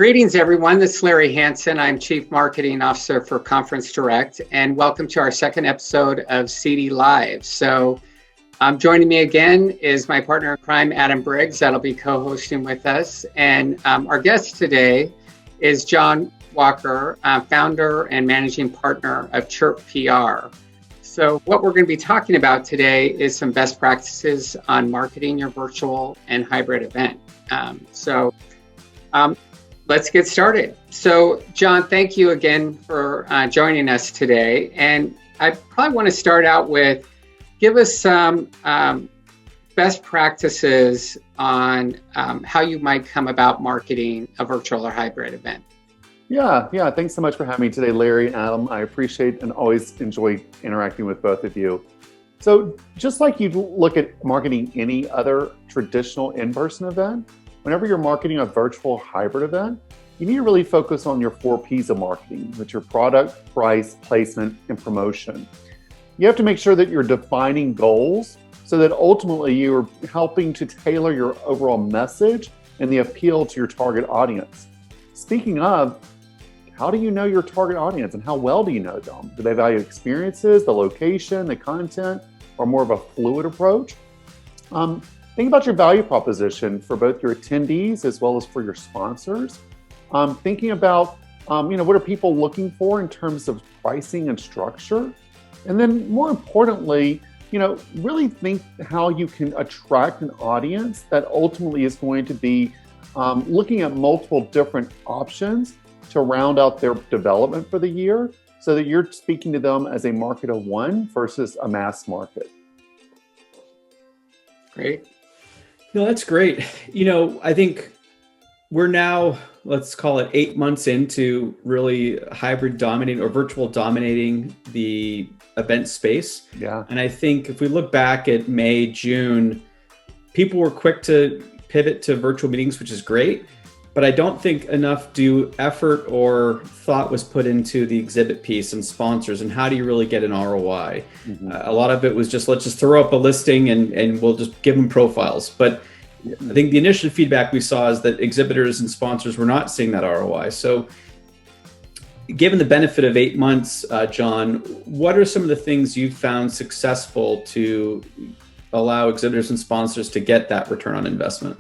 Greetings, everyone. This is Larry Hansen. I'm Chief Marketing Officer for Conference Direct, and welcome to our second episode of CD Live. So, joining me again is my partner in crime, Adam Briggs, that'll be co-hosting with us. And our guest today is John Walker, founder and managing partner of Chirp PR. So what we're going to be talking about today is some best practices on marketing your virtual and hybrid event. Let's get started. So, John, thank you again for joining us today. And I probably want to start out with, give us some best practices on how you might come about marketing a virtual or hybrid event. Yeah. Thanks so much for having me today, Larry and Adam. I appreciate and always enjoy interacting with both of you. So just like you look at marketing any other traditional in-person event, whenever you're marketing a virtual hybrid event, you need to really focus on your 4 Ps of marketing, which are product, price, placement, and promotion. You have to make sure that you're defining goals so that ultimately you're helping to tailor your overall message and the appeal to your target audience. Speaking of, how do you know your target audience and how well do you know them? Do they value experiences, the location, the content, or more of a fluid approach? Think about your value proposition for both your attendees as well as for your sponsors. Thinking about, what are people looking for in terms of pricing and structure? And then more importantly, really think how you can attract an audience that ultimately is going to be looking at multiple different options to round out their development for the year so that you're speaking to them as a market of one versus a mass market. Great. No, that's great. I think we're now, let's call it 8 months into really hybrid dominating or virtual dominating the event space. Yeah. And I think if we look back at May, June, people were quick to pivot to virtual meetings, which is great. But I don't think enough effort or thought was put into the exhibit piece and sponsors and how do you really get an ROI? Mm-hmm. A lot of it was just, let's just throw up a listing and we'll just give them profiles. But I think the initial feedback we saw is that exhibitors and sponsors were not seeing that ROI. So given the benefit of 8 months, John, what are some of the things you've found successful to allow exhibitors and sponsors to get that return on investment?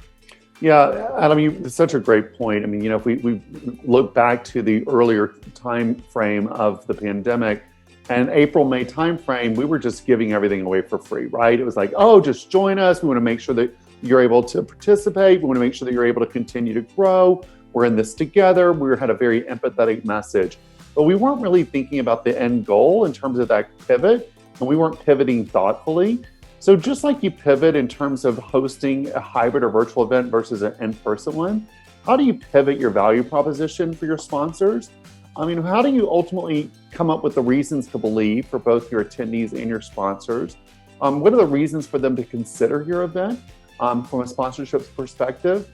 Yeah, Adam, it's such a great point. If we look back to the earlier time frame of the pandemic and April, May time frame, we were just giving everything away for free, right? It was like, just join us. We want to make sure that you're able to participate. We want to make sure that you're able to continue to grow. We're in this together. We had a very empathetic message, but we weren't really thinking about the end goal in terms of that pivot, and we weren't pivoting thoughtfully. So just like you pivot in terms of hosting a hybrid or virtual event versus an in-person one, how do you pivot your value proposition for your sponsors? How do you ultimately come up with the reasons to believe for both your attendees and your sponsors? What are the reasons for them to consider your event from a sponsorship perspective?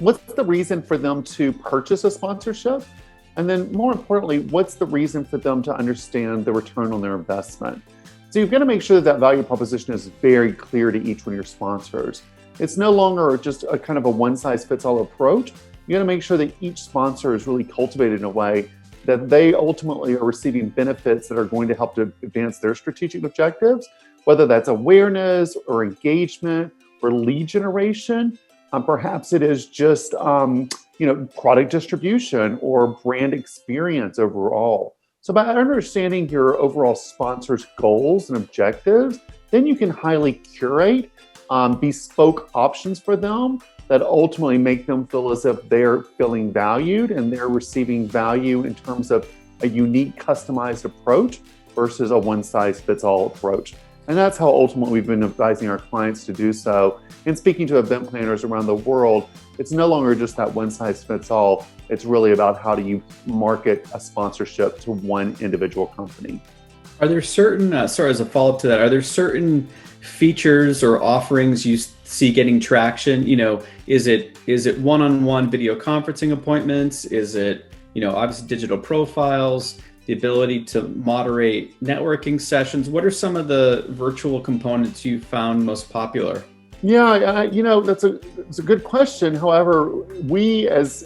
What's the reason for them to purchase a sponsorship? And then more importantly, what's the reason for them to understand the return on their investment? So you've got to make sure that value proposition is very clear to each one of your sponsors. It's no longer just a kind of a one-size-fits-all approach. You got to make sure that each sponsor is really cultivated in a way that they ultimately are receiving benefits that are going to help to advance their strategic objectives, whether that's awareness or engagement or lead generation. Perhaps it is just product distribution or brand experience overall. So by understanding your overall sponsor's goals and objectives, then you can highly curate bespoke options for them that ultimately make them feel as if they're feeling valued and they're receiving value in terms of a unique customized approach versus a one-size-fits-all approach. And that's how ultimately we've been advising our clients to do so. And speaking to event planners around the world, it's no longer just that one-size-fits-all. It's really about how do you market a sponsorship to one individual company. Are there certain, as a follow-up to that, are there certain features or offerings you see getting traction? Is it one-on-one video conferencing appointments? Is it, obviously digital profiles? The ability to moderate networking sessions. What are some of the virtual components you found most popular? Yeah, that's a good question. However, we as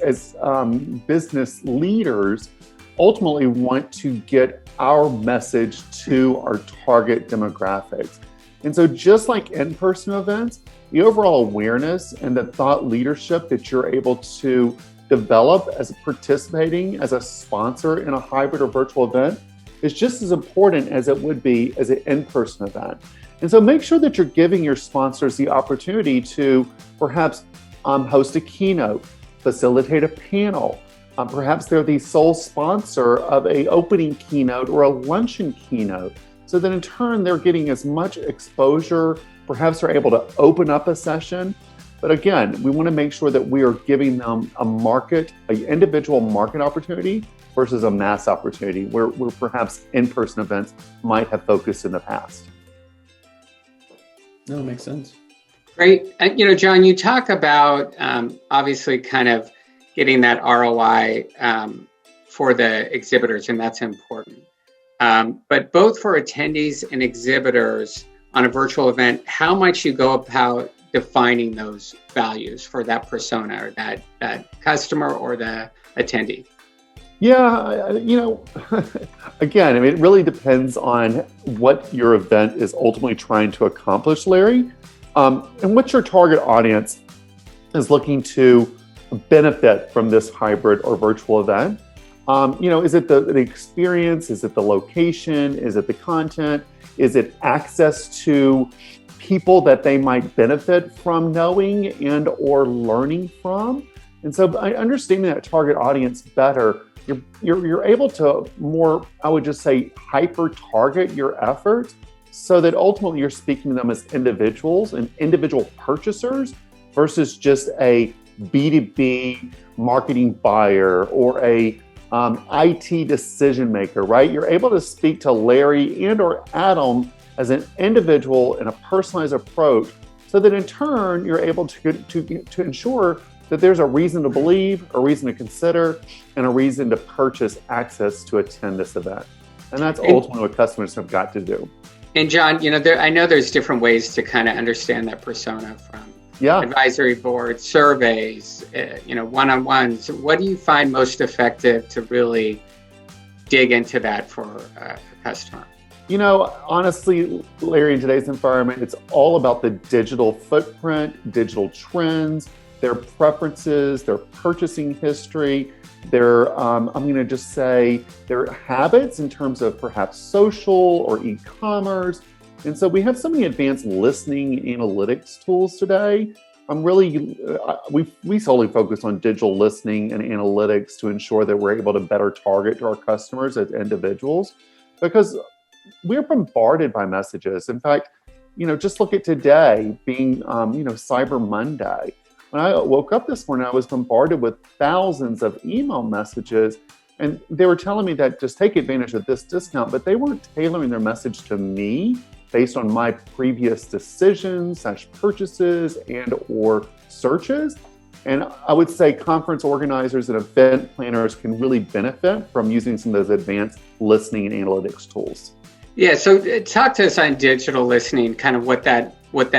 business leaders ultimately want to get our message to our target demographics. And so just like in-person events, the overall awareness and the thought leadership that you're able to develop as participating as a sponsor in a hybrid or virtual event is just as important as it would be as an in-person event. And so make sure that you're giving your sponsors the opportunity to perhaps host a keynote, facilitate a panel. Perhaps they're the sole sponsor of an opening keynote or a luncheon keynote, so that in turn they're getting as much exposure. Perhaps they're able to open up a session. But again, we want to make sure that we are giving them an individual market opportunity versus a mass opportunity where perhaps in-person events might have focused in the past. No, it makes sense. Great. And, John, you talk about obviously kind of getting that ROI for the exhibitors, and that's important. But both for attendees and exhibitors on a virtual event, how much you go about defining those values for that persona or that customer or the attendee? Yeah, again, it really depends on what your event is ultimately trying to accomplish, Larry, and what your target audience is looking to benefit from this hybrid or virtual event. Is it the experience? Is it the location? Is it the content? Is it access to people that they might benefit from knowing and or learning from? And so by understanding that target audience better, you're able to more, I would just say, hyper target your efforts so that ultimately you're speaking to them as individuals and individual purchasers versus just a B2B marketing buyer or a IT decision maker, right? You're able to speak to Larry and or Adam as an individual in a personalized approach so that in turn you're able to ensure that there's a reason to believe, a reason to consider, and a reason to purchase access to attend this event. And that's ultimately what customers have got to do. And John, I know there's different ways to kind of understand that persona from advisory boards, surveys, one-on-ones. What do you find most effective to really dig into that for a customer? Honestly, Larry, in today's environment, it's all about the digital footprint, digital trends, their preferences, their purchasing history, their, I'm going to just say, their habits in terms of perhaps social or e-commerce. And so we have so many advanced listening analytics tools today. We solely focus on digital listening and analytics to ensure that we're able to better target to our customers as individuals, because we're bombarded by messages. In fact, just look at today being, Cyber Monday. When I woke up this morning, I was bombarded with thousands of email messages, and they were telling me that just take advantage of this discount, but they weren't tailoring their message to me based on my previous decisions, purchases, and or searches. And I would say conference organizers and event planners can really benefit from using some of those advanced listening and analytics tools. Yeah, so talk to us on digital listening, kind of what that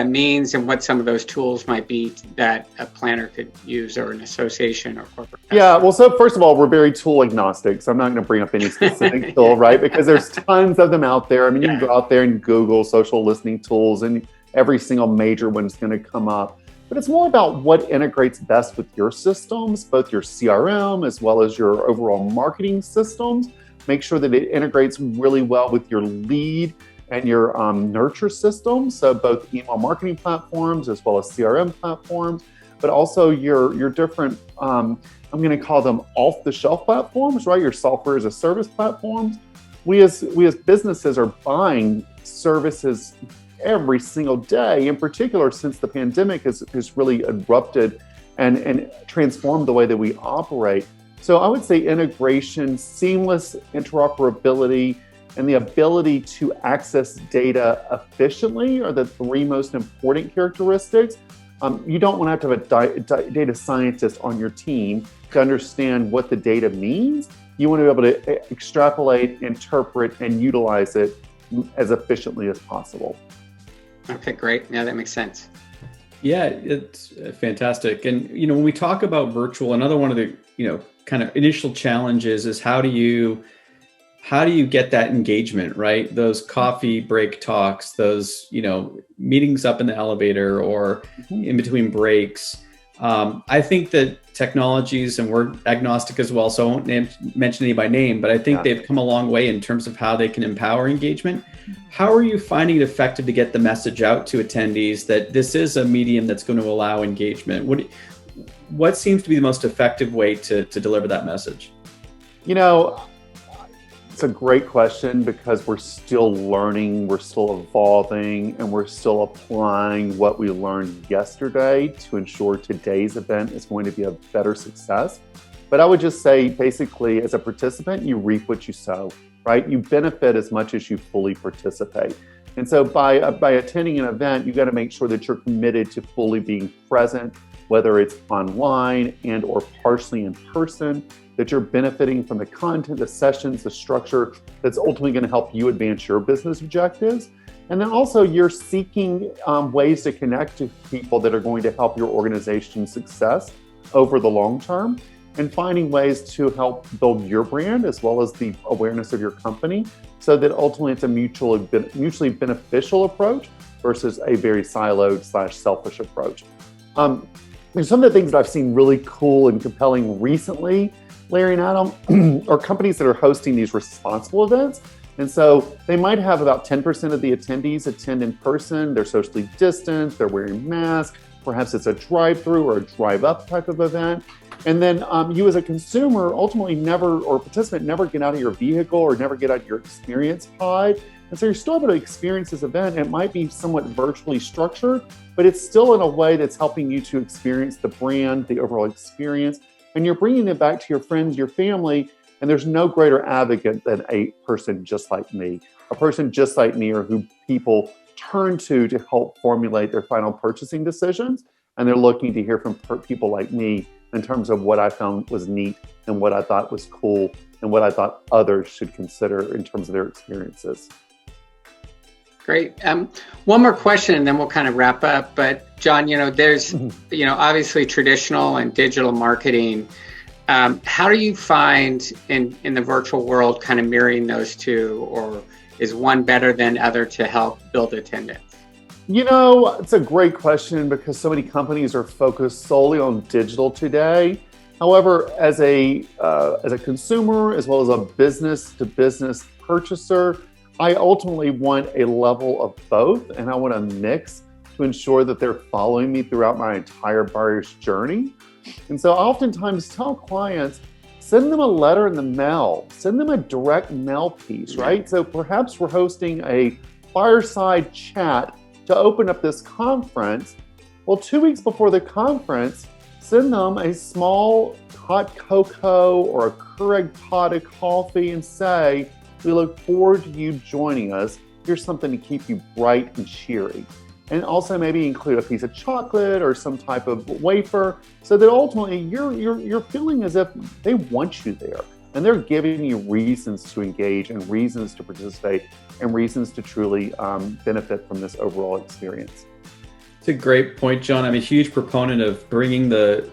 means and what some of those tools might be that a planner could use or an association or corporate customer. Yeah, well, so first of all, we're very tool agnostic, so I'm not going to bring up any specific tool, right? Because there's tons of them out there. I mean, you can go out there and Google social listening tools and every single major one's going to come up. But it's more about what integrates best with your systems, both your CRM as well as your overall marketing systems. Make sure that it integrates really well with your lead and your nurture systems, so both email marketing platforms as well as CRM platforms, but also your different, I'm going to call them off-the-shelf platforms, right? Your software as a service platforms. We as businesses are buying services every single day, in particular since the pandemic has really erupted and transformed the way that we operate. So I would say integration, seamless interoperability, and the ability to access data efficiently are the three most important characteristics. You don't want to have a data scientist on your team to understand what the data means. You want to be able to extrapolate, interpret, and utilize it as efficiently as possible. Okay, great. Yeah, that makes sense. Yeah, it's fantastic. And, when we talk about virtual, another one of the, kind of initial challenges is how do you get that engagement, right? Those coffee break talks, those, meetings up in the elevator or in between breaks. I think that technologies, and we're agnostic as well, so I won't mention any by name, but I think they've come a long way in terms of how they can empower engagement. How are you finding it effective to get the message out to attendees that this is a medium that's going to allow engagement? What seems to be the most effective way to deliver that message? It's a great question because we're still learning, we're still evolving, and we're still applying what we learned yesterday to ensure today's event is going to be a better success. But I would just say, basically, as a participant, you reap what you sow, right? You benefit as much as you fully participate. And so by attending an event, you got to make sure that you're committed to fully being present, whether it's online and or partially in person, that you're benefiting from the content, the sessions, the structure that's ultimately going to help you advance your business objectives. And then also you're seeking ways to connect to people that are going to help your organization's success over the long term, and finding ways to help build your brand as well as the awareness of your company, so that ultimately it's a mutually beneficial approach versus a very siloed / selfish approach. There's some of the things that I've seen really cool and compelling recently, Larry and Adam, are companies that are hosting these responsible events. And so they might have about 10% of the attendees attend in person, they're socially distanced, they're wearing masks, perhaps it's a drive-through or a drive-up type of event. And then you as a consumer ultimately participant never get out of your vehicle or never get out of your experience pod. And so you're still able to experience this event. It might be somewhat virtually structured, but it's still in a way that's helping you to experience the brand, the overall experience. And you're bringing it back to your friends, your family, and there's no greater advocate than a person just like me. A person just like me, or who people turn to help formulate their final purchasing decisions. And they're looking to hear from people like me in terms of what I found was neat and what I thought was cool and what I thought others should consider in terms of their experiences. Great. One more question and then we'll kind of wrap up. But John, there's, obviously traditional and digital marketing. How do you find in the virtual world kind of mirroring those two, or is one better than other to help build attendance? It's a great question because so many companies are focused solely on digital today. However, as a consumer, as well as a business-to-business purchaser, I ultimately want a level of both, and I want a mix to ensure that they're following me throughout my entire buyer's journey. And so I oftentimes tell clients, send them a letter in the mail, send them a direct mail piece, right? So perhaps we're hosting a fireside chat to open up this conference. Well, 2 weeks before the conference, send them a small hot cocoa or a Keurig pot of coffee and say, we look forward to you joining us. Here's something to keep you bright and cheery. And also maybe include a piece of chocolate or some type of wafer, so that ultimately you're feeling as if they want you there. And they're giving you reasons to engage and reasons to participate and reasons to truly benefit from this overall experience. It's a great point, John. I'm a huge proponent of bringing the,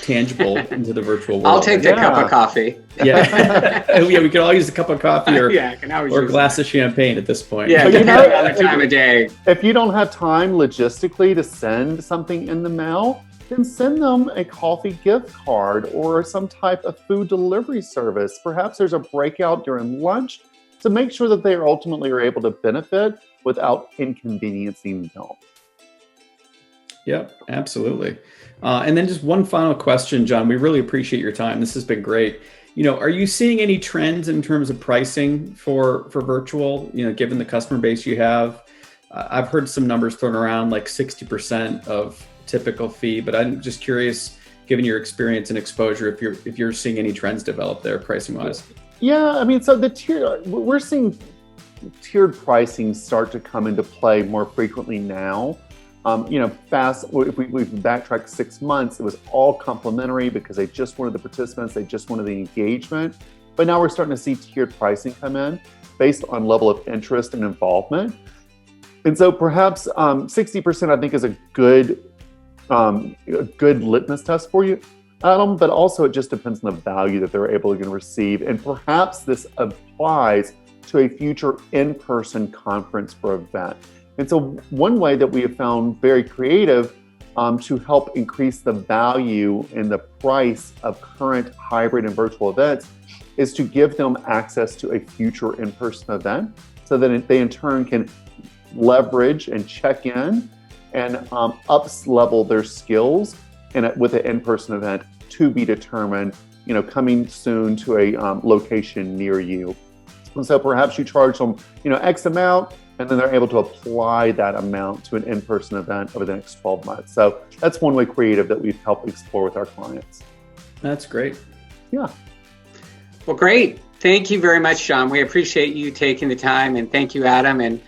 tangible into the virtual world. I'll take the cup of coffee. Yeah. We could all use a cup of coffee or a glass of champagne at this point. Yeah, depending on the time of day. If you don't have time logistically to send something in the mail, then send them a coffee gift card or some type of food delivery service. Perhaps there's a breakout during lunch to make sure that they ultimately are able to benefit without inconveniencing them. Yep, absolutely. And then just one final question, John. We really appreciate your time. This has been great. Are you seeing any trends in terms of pricing for virtual, given the customer base you have? I've heard some numbers thrown around like 60% of typical fee, but I'm just curious, given your experience and exposure, if you're seeing any trends develop there pricing wise. Yeah, so we're seeing tiered pricing start to come into play more frequently now. If we've backtracked 6 months, it was all complimentary because they just wanted the participants, they just wanted the engagement. But now we're starting to see tiered pricing come in based on level of interest and involvement. And so perhaps 60% I think is a good a good litmus test for you, Adam, but also it just depends on the value that they're able to receive. And perhaps this applies to a future in-person conference or event. And so one way that we have found very creative to help increase the value and the price of current hybrid and virtual events is to give them access to a future in-person event so that they in turn can leverage and check in and up-level their skills with an in-person event to be determined, coming soon to a location near you. And so perhaps you charge them, X amount, and then they're able to apply that amount to an in-person event over the next 12 months. So that's one way creative that we've helped explore with our clients. That's great. Yeah. Well, great. Thank you very much, John. We appreciate you taking the time, and thank you, Adam. And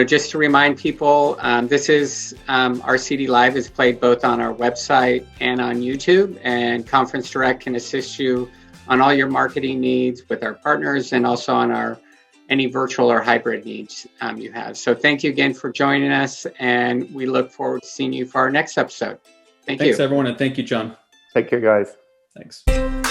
just to remind people, this is our CD Live is played both on our website and on YouTube, and Conference Direct can assist you on all your marketing needs with our partners and also on any virtual or hybrid needs you have. So thank you again for joining us, and we look forward to seeing you for our next episode. Thanks, everyone, and thank you, John. Take care, guys. Thanks.